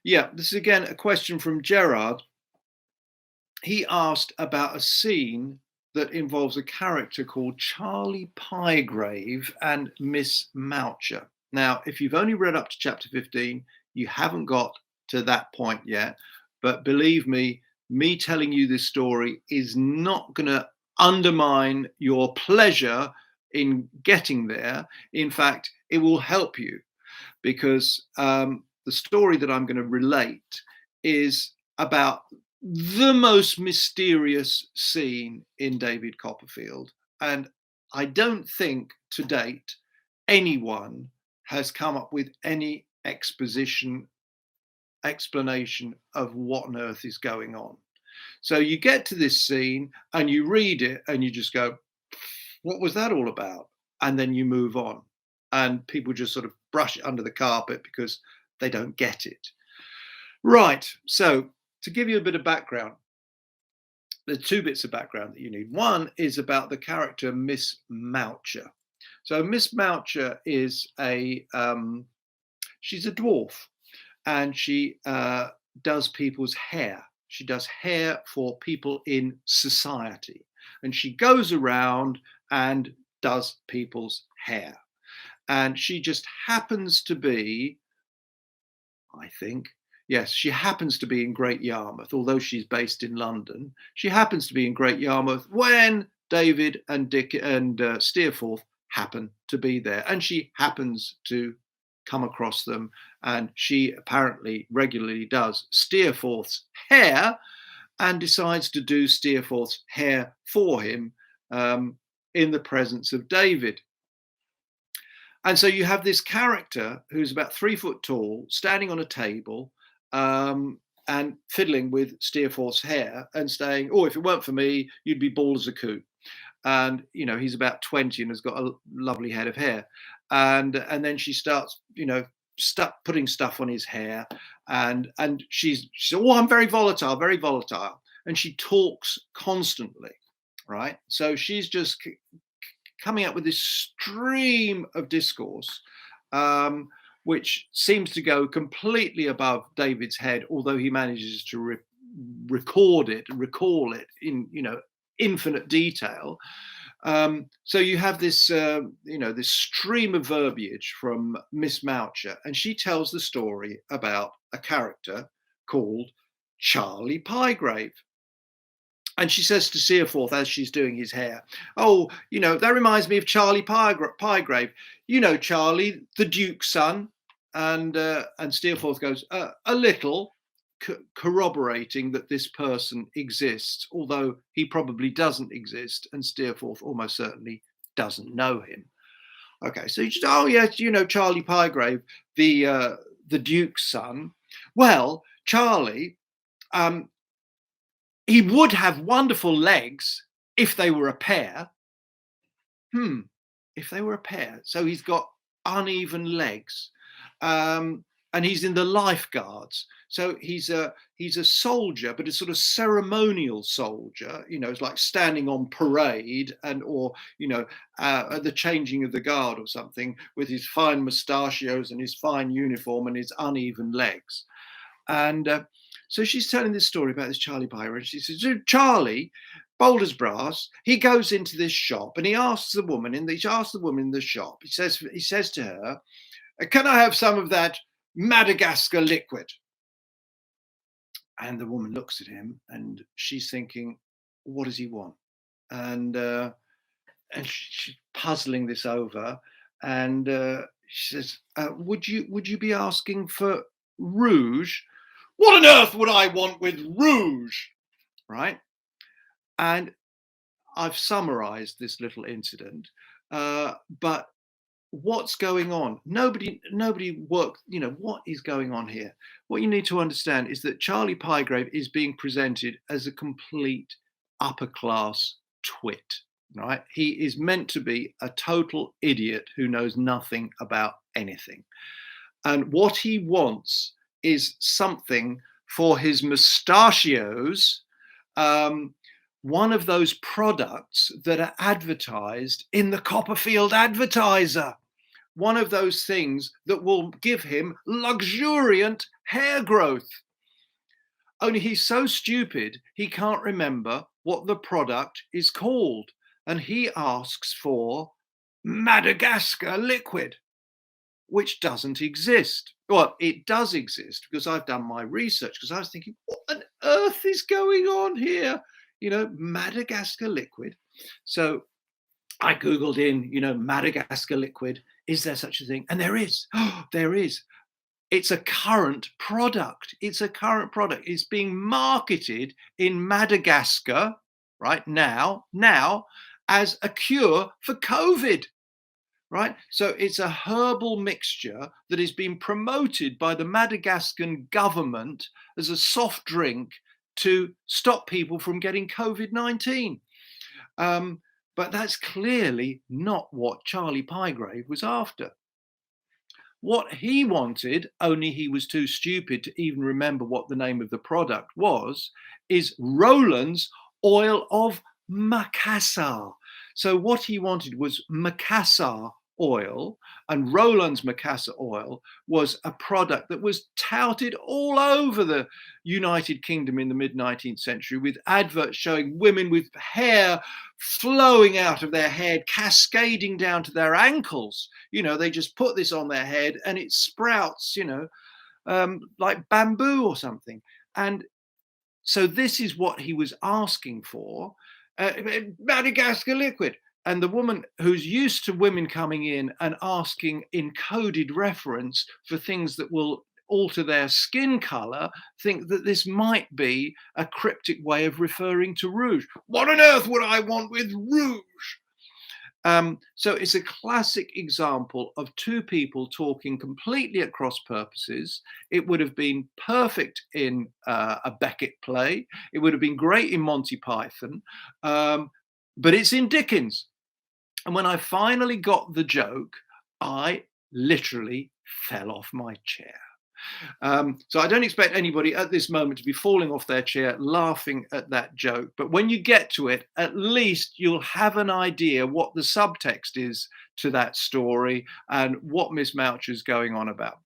Yeah, this is again a question from Gerard. He asked about a scene that involves a character called Charley Pyegrave and Miss Mowcher. Now, if you've only read up to chapter 15, you haven't got to that point yet. But believe me telling you this story is not going to undermine your pleasure in getting there. In fact, it will help you because the story that I'm going to relate is about the most mysterious scene in David Copperfield. And I don't think to date anyone has come up with any explanation of what on earth is going on. So you get to this scene and you read it and you just go, what was that all about? And then you move on. And people just sort of brush it under the carpet because they don't get it. Right. So to give you a bit of background, there's two bits of background that you need. One is about the character Miss Mowcher. So Miss Mowcher is she's a dwarf, and she does people's hair. She does hair for people in society, and she goes around and does people's hair. And she just happens to be, I think, yes, she happens to be in Great Yarmouth, although she's based in London. She happens to be in Great Yarmouth when David and Dick and Steerforth happen to be there, and she happens to come across them, and she apparently regularly does Steerforth's hair and decides to do Steerforth's hair for him in the presence of David. And so you have this character who's about 3 foot tall, standing on a table and fiddling with Steerforth's hair and saying, oh, if it weren't for me, you'd be bald as a coot. And, you know, he's about 20 and has got a lovely head of hair. And then she starts, you know, putting stuff on his hair. And she's oh, I'm very volatile, very volatile. And she talks constantly, right? So she's just coming up with this stream of discourse, which seems to go completely above David's head, although he manages to recall it in, you know, infinite detail. So you have this, you know, this stream of verbiage from Miss Mowcher, and she tells the story about a character called Charley Pyegrave. And she says to Steerforth as she's doing his hair, oh, you know, that reminds me of Charley Pyegrave. You know, Charlie, the Duke's son. And Steerforth goes, a little, corroborating that this person exists, although he probably doesn't exist. And Steerforth almost certainly doesn't know him. Okay, so you just, oh, yes, you know, Charley Pyegrave, the Duke's son. Well, Charlie, he would have wonderful legs if they were a pair. If they were a pair. So he's got uneven legs. And he's in the lifeguards. So he's a soldier, but a sort of ceremonial soldier. You know, it's like standing on parade or, you know, at the changing of the guard or something, with his fine mustachios and his fine uniform and his uneven legs. And so she's telling this story about this Charley Pyegrave. She says, Charlie, bold as brass, he goes into this shop and he asks the woman in the shop. He says to her, can I have some of that Madagascar liquid? And the woman looks at him and she's thinking, what does he want? And she's puzzling this over. And she says, would you be asking for rouge? What on earth would I want with rouge? Right? And I've summarized this little incident, but what's going on? Nobody worked, you know, what is going on here? What you need to understand is that Charley Pyegrave is being presented as a complete upper class twit, right? He is meant to be a total idiot who knows nothing about anything. And what he wants is something for his mustachios, one of those products that are advertised in the Copperfield Advertiser, one of those things that will give him luxuriant hair growth. Only he's so stupid, he can't remember what the product is called. And he asks for Madagascar liquid, which doesn't exist. Well, it does exist because I've done my research, because I was thinking, what on earth is going on here? Madagascar liquid. So I Googled in, Madagascar liquid. Is there such a thing? And there is. Oh, there is. It's a current product. It's a current product. It's being marketed in Madagascar right now as a cure for COVID. Right? So it's a herbal mixture that is being promoted by the Madagascan government as a soft drink to stop people from getting COVID-19. But that's clearly not what Charley Pyegrave was after. What he wanted, only he was too stupid to even remember what the name of the product was, is Rowland's oil of Macassar. So what he wanted was Macassar oil, and Rowland's Macassar oil was a product that was touted all over the United Kingdom in the mid-19th century, with adverts showing women with hair flowing out of their head, cascading down to their ankles. They just put this on their head and it sprouts, like bamboo or something. And so this is what he was asking for, Madagascar liquid. And the woman who's used to women coming in and asking in coded reference for things that will alter their skin color, think that this might be a cryptic way of referring to rouge. What on earth would I want with rouge? So it's a classic example of two people talking completely at cross purposes. It would have been perfect in a Beckett play. It would have been great in Monty Python, but it's in Dickens. And when I finally got the joke, I literally fell off my chair. So I don't expect anybody at this moment to be falling off their chair laughing at that joke. But when you get to it, at least you'll have an idea what the subtext is to that story and what Miss Mowcher is going on about.